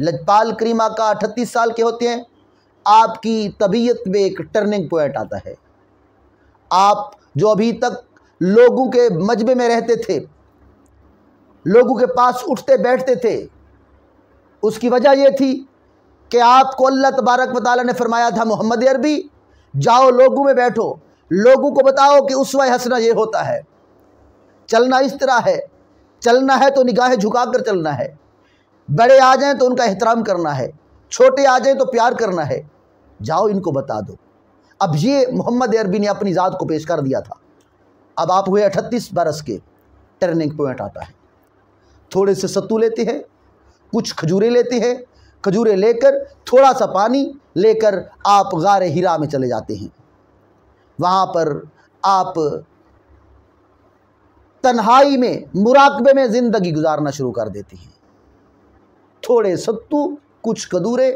لجپال کریم آقا 38 سال کے ہوتے ہیں، آپ کی طبیعت میں ایک ٹرننگ پوائنٹ آتا ہے۔ آپ جو ابھی تک لوگوں کے مجمع میں رہتے تھے، لوگوں کے پاس اٹھتے بیٹھتے تھے، اس کی وجہ یہ تھی کہ آپ کو اللہ تبارک و تعالیٰ نے فرمایا تھا محمد عربی جاؤ لوگوں میں بیٹھو، لوگوں کو بتاؤ کہ اسوہ حسنہ یہ ہوتا ہے، چلنا اس طرح ہے، چلنا ہے تو نگاہیں جھکا کر چلنا ہے، بڑے آ جائیں تو ان کا احترام کرنا ہے، چھوٹے آ جائیں تو پیار کرنا ہے، جاؤ ان کو بتا دو۔ اب یہ محمد عربی نے اپنی ذات کو پیش کر دیا تھا۔ اب آپ ہوئے 38 برس کے، ٹرننگ پوائنٹ آتا ہے، تھوڑے سے ستو لیتے ہیں، کچھ کھجوریں لیتے ہیں، کھجوریں لے کر تھوڑا سا پانی لے کر آپ غار ہرا میں چلے جاتے ہیں۔ وہاں پر آپ تنہائی میں مراقبے میں زندگی گزارنا شروع کر دیتے ہیں۔ تھوڑے ستو، کچھ کھجوریں،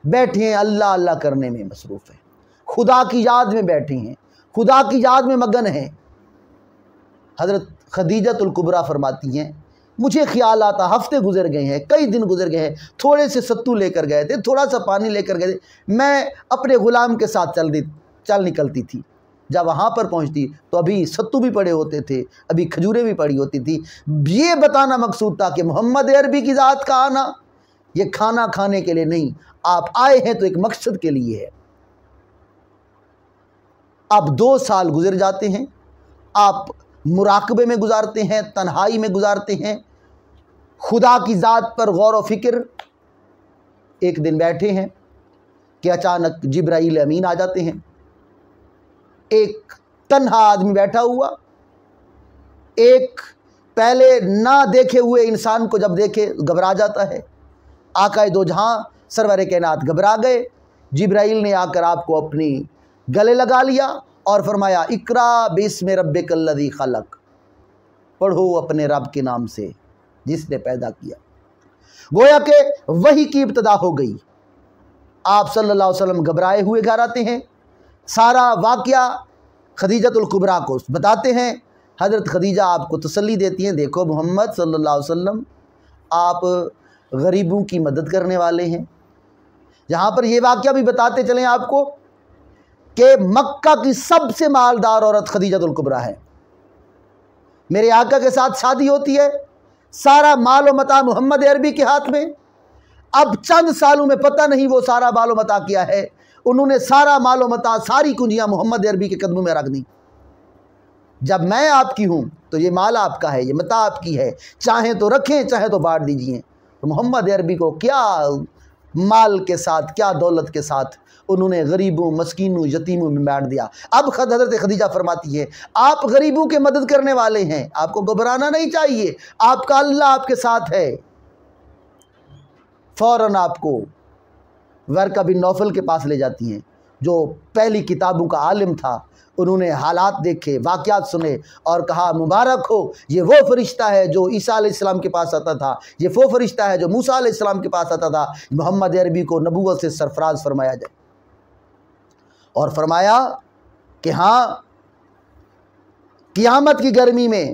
بیٹھے ہیں، اللہ اللہ کرنے میں مصروف ہیں، خدا کی یاد میں بیٹھے ہیں، خدا کی یاد میں مگن ہیں۔ حضرت خدیجۃ الکبریٰ فرماتی ہیں مجھے خیال آتا ہفتے گزر گئے ہیں، کئی دن گزر گئے ہیں، تھوڑے سے ستو لے کر گئے تھے، تھوڑا سا پانی لے کر گئے تھے، میں اپنے غلام کے ساتھ چل نکلتی تھی، جب وہاں پر پہنچتی تو ابھی ستو بھی پڑے ہوتے تھے، ابھی کھجوریں بھی پڑی ہوتی تھی۔ یہ بتانا مقصود تھا کہ محمد عربی کی ذات کا آنا یہ کھانا کھانے کے لیے نہیں، آپ آئے ہیں تو ایک مقصد کے لیے ہے۔ اب 2 سال گزر جاتے ہیں، آپ مراقبے میں گزارتے ہیں، تنہائی میں گزارتے ہیں، خدا کی ذات پر غور و فکر۔ ایک دن بیٹھے ہیں کہ اچانک جبرائیل امین آ جاتے ہیں۔ ایک تنہا آدمی بیٹھا ہوا، ایک پہلے نہ دیکھے ہوئے انسان کو جب دیکھے گھبرا جاتا ہے۔ آقا دو جہاں سرور کائنات گھبرا گئے، جبرائیل نے آ کر آپ کو اپنی گلے لگا لیا اور فرمایا اقرا بسم ربک الذی خلق، پڑھو اپنے رب کے نام سے جس نے پیدا کیا۔ گویا کہ وحی کی ابتدا ہو گئی۔ آپ صلی اللہ علیہ وسلم گھبرائے ہوئے گھر آتے ہیں، سارا واقعہ خدیجۃ الکبریٰ کو بتاتے ہیں۔ حضرت خدیجہ آپ کو تسلی دیتی ہیں دیکھو محمد صلی اللہ علیہ وسلم آپ غریبوں کی مدد کرنے والے ہیں۔ یہاں پر یہ واقعہ بھی بتاتے چلیں آپ کو کہ مکہ کی سب سے مالدار عورت خدیجۃ الکبریٰ ہے۔ میرے آقا کے ساتھ شادی ہوتی ہے، سارا مال و متاع محمد عربی کے ہاتھ میں۔ اب چند سالوں میں پتہ نہیں وہ سارا مال و متاع کیا ہے، انہوں نے سارا مال و متاع، ساری کنجیاں محمد عربی کے قدموں میں رکھ دیں۔ جب میں آپ کی ہوں تو یہ مال آپ کا ہے، یہ متاع آپ کی ہے، چاہیں تو رکھیں چاہیں تو بانٹ دیجئے۔ تو محمد عربی کو کیا مال کے ساتھ، کیا دولت کے ساتھ انہوں نے غریبوں، مسکینوں، یتیموں میں بانٹ دیا۔ اب حضرت خدیجہ فرماتی ہے آپ غریبوں کے مدد کرنے والے ہیں، آپ کو گھبرانا نہیں چاہیے، آپ کا اللہ آپ کے ساتھ ہے۔ فوراً آپ کو ورقہ بن نوفل کے پاس لے جاتی ہیں، جو پہلی کتابوں کا عالم تھا۔ انہوں نے حالات دیکھے، واقعات سنے اور کہا مبارک ہو، یہ وہ فرشتہ ہے جو عیسیٰ علیہ السلام کے پاس آتا تھا، یہ وہ فرشتہ ہے جو موسیٰ علیہ السلام کے پاس آتا تھا، محمد عربی کو نبوت سے سرفراز فرمایا جائے۔ اور فرمایا کہ ہاں قیامت کی گرمی میں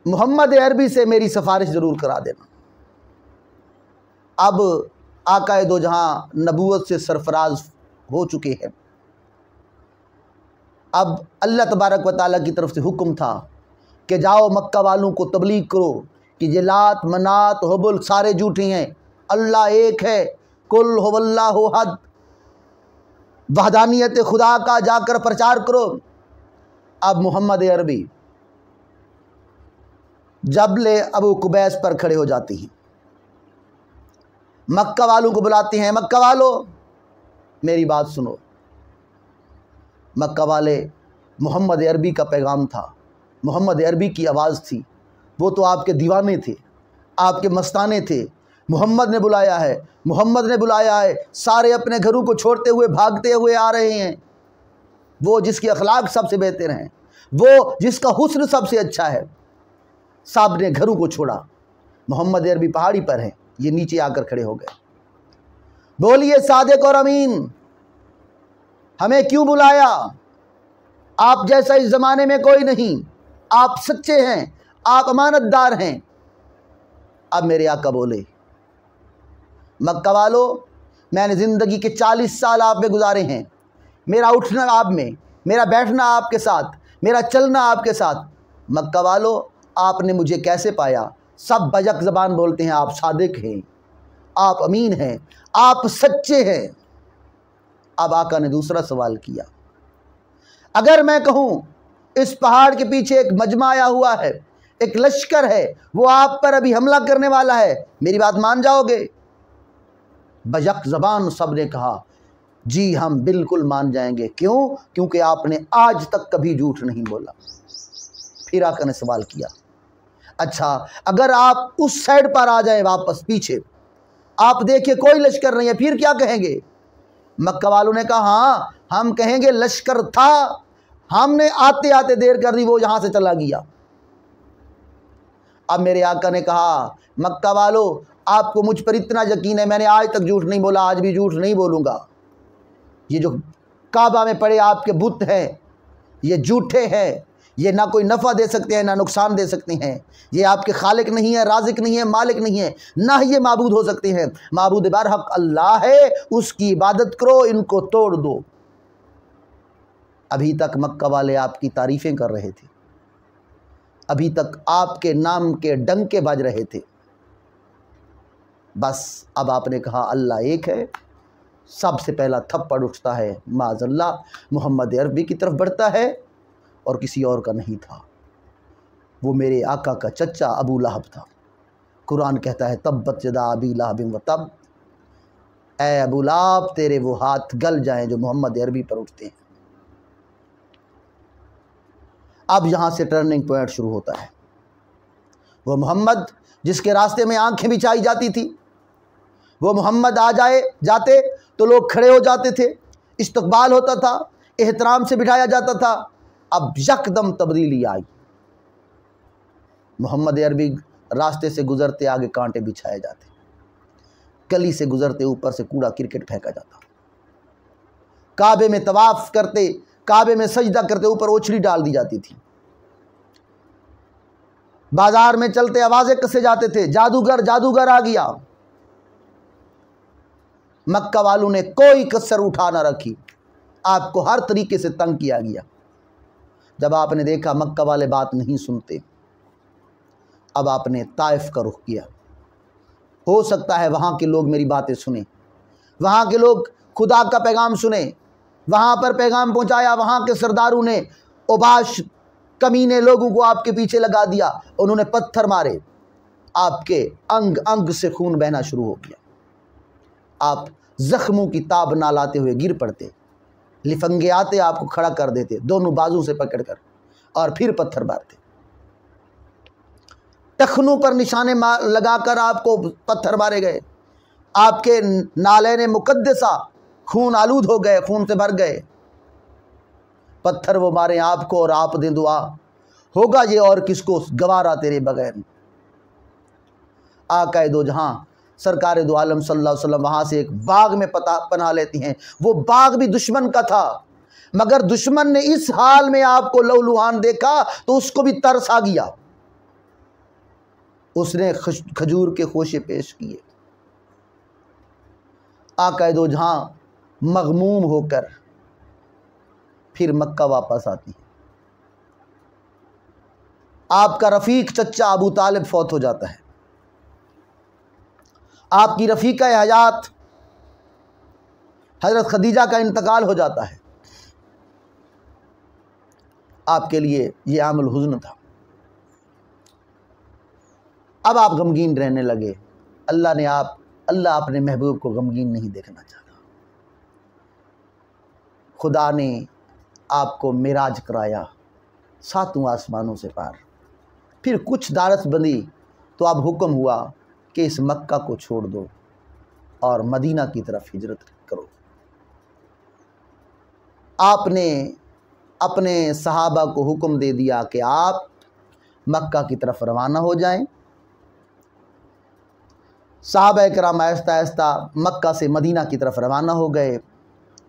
محمد عربی سے میری سفارش ضرور کرا دینا۔ اب آقا دو جہاں نبوت سے سرفراز ہو چکے ہیں۔ اب اللہ تبارک و تعالیٰ کی طرف سے حکم تھا کہ جاؤ مکہ والوں کو تبلیغ کرو کہ یہ لات، منات، حبل سارے جھوٹے ہیں، اللہ ایک ہے، کل هو اللہ احد، وحدانیت خدا کا جا کر پرچار کرو۔ اب محمد عربی جبل ابو قبیس پر کھڑے ہو جاتے ہیں، مکہ والوں کو بلاتے ہیں، مکہ والو میری بات سنو۔ مکہ والے، محمد عربی کا پیغام تھا، محمد عربی کی آواز تھی، وہ تو آپ کے دیوانے تھے، آپ کے مستانے تھے۔ محمد نے بلایا ہے، محمد نے بلایا ہے، سارے اپنے گھروں کو چھوڑتے ہوئے بھاگتے ہوئے آ رہے ہیں۔ وہ جس کے اخلاق سب سے بہتر ہیں، وہ جس کا حسن سب سے اچھا ہے، سب نے گھروں کو چھوڑا۔ محمد عربی پہاڑی پر ہیں، یہ نیچے آ کر کھڑے ہو گئے۔ بولیے صادق اور امین، ہمیں کیوں بلایا؟ آپ جیسا اس زمانے میں کوئی نہیں، آپ سچے ہیں، آپ امانت دار ہیں۔ اب میرے آقا بولے مکہ والو، میں نے زندگی کے 40 سال آپ میں گزارے ہیں، میرا اٹھنا آپ میں، میرا بیٹھنا آپ کے ساتھ، میرا چلنا آپ کے ساتھ۔ مکہ والو، آپ نے مجھے کیسے پایا؟ سب بجک زبان بولتے ہیں آپ صادق ہیں، آپ امین ہیں، آپ سچے ہیں۔ اب آقا نے دوسرا سوال کیا، اگر میں کہوں اس پہاڑ کے پیچھے ایک مجمع آیا ہوا ہے، ایک لشکر ہے، وہ آپ پر ابھی حملہ کرنے والا ہے، میری بات مان جاؤ گے؟ بیک زبان سب نے کہا جی ہم بالکل مان جائیں گے۔ کیوں؟ کیونکہ آپ نے آج تک کبھی جھوٹ نہیں بولا۔ پھر آقا نے سوال کیا، اچھا اگر آپ اس سائڈ پر آ جائیں، واپس پیچھے آپ دیکھیں کوئی لشکر نہیں ہے، پھر کیا کہیں گے؟ مکہ والوں نے کہا ہاں ہم کہیں گے لشکر تھا، ہم نے آتے آتے دیر کر دی، وہ یہاں سے چلا گیا۔ اب میرے آقا نے کہا مکہ والو، آپ کو مجھ پر اتنا یقین ہے، میں نے آج تک جھوٹ نہیں بولا، آج بھی جھوٹ نہیں بولوں گا۔ یہ جو کعبہ میں پڑے آپ کے بت ہیں یہ جھوٹے ہیں، یہ نہ کوئی نفع دے سکتے ہیں نہ نقصان دے سکتے ہیں، یہ آپ کے خالق نہیں ہے، رازق نہیں ہے، مالک نہیں ہے، نہ یہ معبود ہو سکتے ہیں۔ معبود برحق اللہ ہے، اس کی عبادت کرو، ان کو توڑ دو۔ ابھی تک مکہ والے آپ کی تعریفیں کر رہے تھے، ابھی تک آپ کے نام کے ڈنکے بج رہے تھے، بس اب آپ نے کہا اللہ ایک ہے، سب سے پہلا تھپڑ اٹھتا ہے معاذ اللہ محمد عربی کی طرف بڑھتا ہے، اور کسی اور کا نہیں تھا، وہ میرے آقا کا چچا ابو لہب تھا۔ قرآن کہتا ہے تبت یدا ابی لہب و تب، اے ابو لہب تیرے وہ ہاتھ گل جائیں جو محمد عربی پر اٹھتے ہیں۔ اب یہاں سے ٹرننگ پوائنٹ شروع ہوتا ہے۔ وہ محمد جس کے راستے میں آنکھیں بچھائی جاتی تھی، وہ محمد جاتے تو لوگ کھڑے ہو جاتے تھے، استقبال ہوتا تھا، احترام سے بٹھایا جاتا تھا۔ اب یکدم تبدیلی آئی، محمد عربی راستے سے گزرتے آگے کانٹے بچھائے جاتے، گلی سے گزرتے اوپر سے کوڑا کرکٹ پھینکا جاتا، کعبے میں طواف کرتے، کعبے میں سجدہ کرتے اوپر اوچھڑی ڈال دی جاتی تھی، بازار میں چلتے آوازیں کسے جاتے تھے جادوگر جادوگر آ گیا۔ مکہ والوں نے کوئی کسر اٹھا نہ رکھی، آپ کو ہر طریقے سے تنگ کیا گیا۔ جب آپ نے دیکھا مکہ والے بات نہیں سنتے، اب آپ نے طائف کا رخ کیا، ہو سکتا ہے وہاں کے لوگ میری باتیں سنیں، وہاں کے لوگ خدا کا پیغام سنیں۔ وہاں پر پیغام پہنچایا، وہاں کے سرداروں نے اوباش کمینے لوگوں کو آپ کے پیچھے لگا دیا، انہوں نے پتھر مارے، آپ کے انگ انگ سے خون بہنا شروع ہو گیا، آپ زخموں کی تاب نہ لاتے ہوئے گر پڑتے، لفنگے آتے آپ کو کھڑا کر دیتے دونوں بازو سے پکڑ کر، اور پھر پتھر مارتے، ٹخنوں پر نشانے لگا کر آپ کو پتھر مارے گئے، آپ کے نالین مقدسہ خون آلود ہو گئے، خون سے بھر گئے، پتھر وہ مارے آپ کو اور آپ دیں دعا، ہوگا یہ اور کس کو گوارا تیرے بغیر۔ آقا دو جہاں سرکار دو عالم صلی اللہ علیہ وسلم وہاں سے ایک باغ میں پناہ لیتی ہیں، وہ باغ بھی دشمن کا تھا، مگر دشمن نے اس حال میں آپ کو لولوہان دیکھا تو اس کو بھی ترس آ گیا، اس نے کھجور کے خوشے پیش کیے۔ آقا دو جہاں مغموم ہو کر پھر مکہ واپس آتی ہے، آپ کا رفیق چچا ابو طالب فوت ہو جاتا ہے، آپ کی رفیقہ حیات حضرت خدیجہ کا انتقال ہو جاتا ہے، آپ کے لیے یہ عام الحزن تھا۔ اب آپ غمگین رہنے لگے، اللہ اپنے محبوب کو غمگین نہیں دیکھنا چاہتا، خدا نے آپ کو معراج کرایا 7 آسمانوں سے پار، پھر کچھ دارت بندی تو اب حکم ہوا کہ اس مکہ کو چھوڑ دو اور مدینہ کی طرف ہجرت کرو۔ آپ نے اپنے صحابہ کو حکم دے دیا کہ آپ مکہ کی طرف روانہ ہو جائیں۔ صحابہ کرام آہستہ آہستہ مکہ سے مدینہ کی طرف روانہ ہو گئے،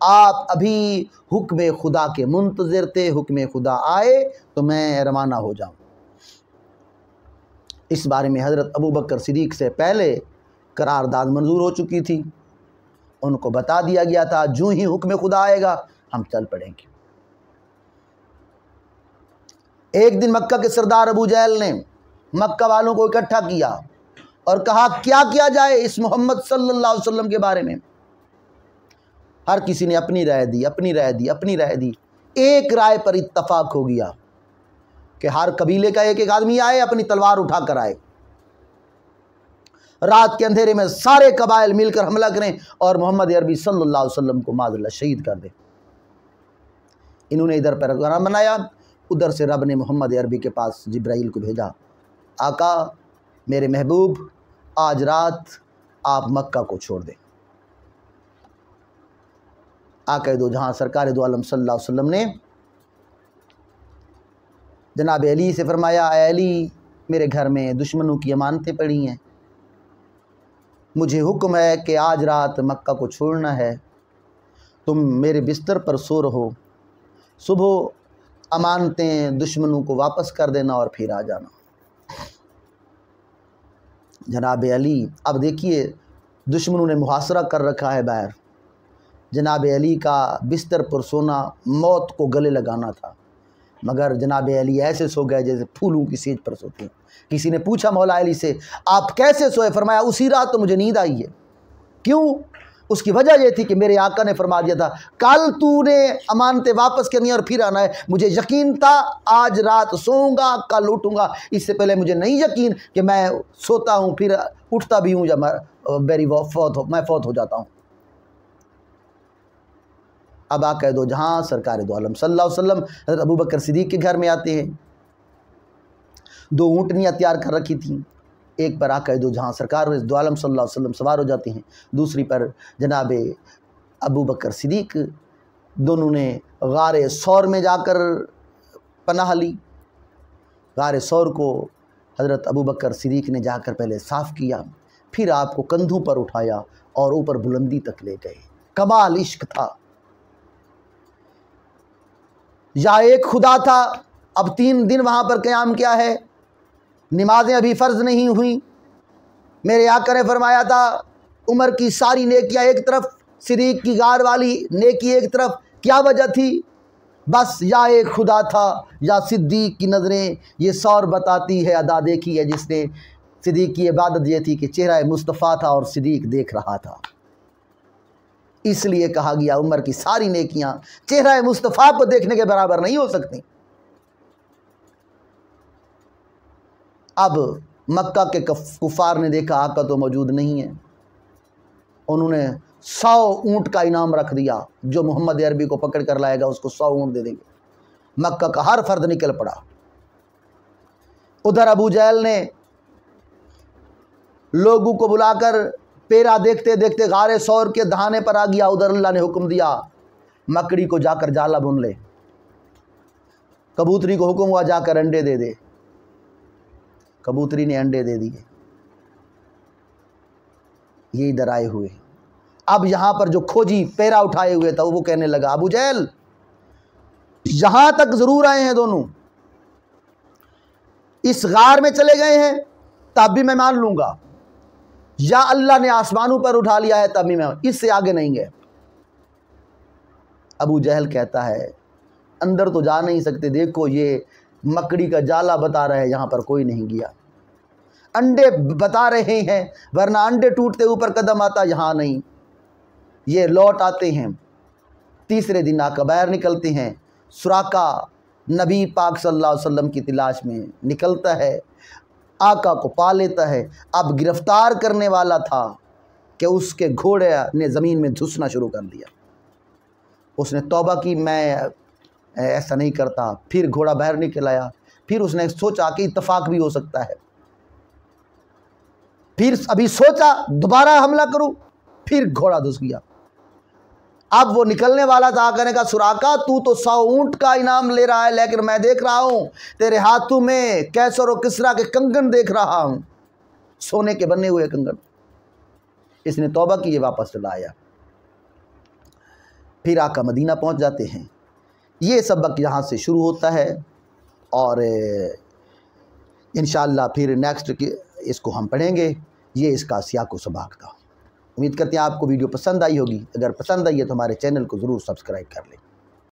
آپ ابھی حکم خدا کے منتظر تھے، حکم خدا آئے تو میں روانہ ہو جاؤں۔ اس بارے میں حضرت ابو بکر صدیق سے پہلے قرارداد منظور ہو چکی تھی، ان کو بتا دیا گیا تھا جو ہی حکم خدا آئے گا ہم چل پڑیں گے۔ ایک دن مکہ کے سردار ابو جہل نے مکہ والوں کو اکٹھا کیا اور کہا کیا کیا جائے اس محمد صلی اللہ علیہ وسلم کے بارے میں۔ ہر کسی نے اپنی رائے دی۔ ایک رائے پر اتفاق ہو گیا کہ ہر قبیلے کا ایک آدمی آئے، اپنی تلوار اٹھا کر آئے، رات کے اندھیرے میں سارے قبائل مل کر حملہ کریں اور محمد عربی صلی اللہ علیہ وسلم کو معاذ اللہ شہید کر دیں۔ انہوں نے ادھر پروگرام بنایا، ادھر سے رب نے محمد عربی کے پاس جبرائیل کو بھیجا، آقا میرے محبوب آج رات آپ مکہ کو چھوڑ دیں۔ آقا دو جہاں سرکار دو عالم صلی اللہ علیہ وسلم نے جناب علی سے فرمایا، اے علی میرے گھر میں دشمنوں کی امانتیں پڑی ہیں، مجھے حکم ہے کہ آج رات مکہ کو چھوڑنا ہے، تم میرے بستر پر سو رہو، صبح امانتیں دشمنوں کو واپس کر دینا اور پھر آ جانا۔ جناب علی اب دیکھیے دشمنوں نے محاصرہ کر رکھا ہے باہر، جناب علی کا بستر پر سونا موت کو گلے لگانا تھا، مگر جناب علی ایسے سو گئے جیسے پھولوں کی سیج پر سوتے ہیں۔ کسی نے پوچھا مولا علی سے آپ کیسے سوئے؟ فرمایا اسی رات تو مجھے نیند آئی ہے۔ کیوں؟ اس کی وجہ یہ تھی کہ میرے آقا نے فرما دیا تھا کل تو نے امانتیں واپس کرنی ہے اور پھر آنا ہے، مجھے یقین تھا آج رات سوؤں گا کل اٹھوں گا، اس سے پہلے مجھے نہیں یقین کہ میں سوتا ہوں پھر اٹھتا بھی ہوں یا میں فوت ہو جاتا ہوں۔ اب آقا دو جہاں سرکار دو عالم صلی اللہ علیہ وسلم حضرت ابوبکر صدیق کے گھر میں آتے ہیں، دو اونٹنیاں تیار کر رکھی تھیں، ایک پر آقا دو جہاں سرکار دو عالم صلی اللہ علیہ وسلم سوار ہو جاتے ہیں، دوسری پر جناب ابوبکر صدیق، دونوں نے غار ثور میں جا کر پناہ لی۔ غار ثور کو حضرت ابوبکر صدیق نے جا کر پہلے صاف کیا، پھر آپ کو کندھوں پر اٹھایا اور اوپر بلندی تک لے گئے۔ کمال عشق تھا، یا ایک خدا تھا۔ اب 3 دن وہاں پر قیام کیا ہے، نمازیں ابھی فرض نہیں ہوئیں۔ میرے آقا نے فرمایا تھا عمر کی ساری نیکیاں ایک طرف، صدیق کی غار والی نیکی ایک طرف، کیا وجہ تھی؟ بس یا ایک خدا تھا یا صدیق کی نظریں یہ سور بتاتی ہے ادا دیکھی ہے جس نے۔ صدیق کی عبادت یہ تھی کہ چہرہ مصطفیٰ تھا اور صدیق دیکھ رہا تھا، اس لیے کہا گیا عمر کی ساری نیکیاں چہرہ مصطفیٰ کو دیکھنے کے برابر نہیں ہو سکتی۔ اب مکہ کے کفار نے دیکھا آقا تو موجود نہیں ہے، انہوں نے 100 اونٹ کا انعام رکھ دیا، جو محمد عربی کو پکڑ کر لائے گا اس کو 100 اونٹ دے دیں گے۔ مکہ کا ہر فرد نکل پڑا۔ ادھر ابو جہل نے لوگوں کو بلا کر پیرا دیکھتے دیکھتے غار ثور کے دہانے پر آ گیا۔ ادھر اللہ نے حکم دیا مکڑی کو جا کر جالا بن لے، کبوتری کو حکم ہوا جا کر انڈے دے دے، کبوتری نے انڈے دے دیے، یہ ادھر آئے ہوئے۔ اب یہاں پر جو کھوجی پیرا اٹھائے ہوئے تھا وہ کہنے لگا ابو جہل یہاں تک ضرور آئے ہیں دونوں، اس غار میں چلے گئے ہیں تب بھی میں مان لوں گا، یا اللہ نے آسمانوں پر اٹھا لیا ہے تب بھی میں، اس سے آگے نہیں گئے۔ ابو جہل کہتا ہے اندر تو جا نہیں سکتے، دیکھو یہ مکڑی کا جالا بتا رہے ہیں یہاں پر کوئی نہیں گیا، انڈے بتا رہے ہیں ورنہ انڈے ٹوٹتے اوپر قدم آتا یہاں نہیں، یہ لوٹ آتے ہیں۔ تیسرے دن آقا باہر نکلتے ہیں، سراقہ نبی پاک صلی اللہ علیہ وسلم کی تلاش میں نکلتا ہے، آقا کو پا لیتا ہے۔ اب گرفتار کرنے والا تھا کہ اس کے گھوڑے نے زمین میں دھسنا شروع کر دیا، اس نے توبہ کی میں ایسا نہیں کرتا، پھر گھوڑا باہر نکل آیا، پھر اس نے سوچا کہ اتفاق بھی ہو سکتا ہے، پھر ابھی سوچا دوبارہ حملہ کروں، پھر گھوڑا دھس گیا۔ اب وہ نکلنے والا تھا، آقا نے کہا سراقہ تو 100 اونٹ کا انعام لے رہا ہے، لیکن میں دیکھ رہا ہوں تیرے ہاتھوں میں کیسر و کسرا کے کنگن دیکھ رہا ہوں، سونے کے بنے ہوئے کنگن۔ اس نے توبہ کی، یہ واپس چلا آیا۔ پھر آقا مدینہ پہنچ جاتے ہیں۔ یہ سبق یہاں سے شروع ہوتا ہے اور انشاءاللہ پھر نیکسٹ اس کو ہم پڑھیں گے۔ یہ اس کا سیاق و سباق تھا۔ امید کرتے ہیں آپ کو ویڈیو پسند آئی ہوگی۔ اگر پسند آئی ہے تو ہمارے چینل کو ضرور سبسکرائب کر لیں۔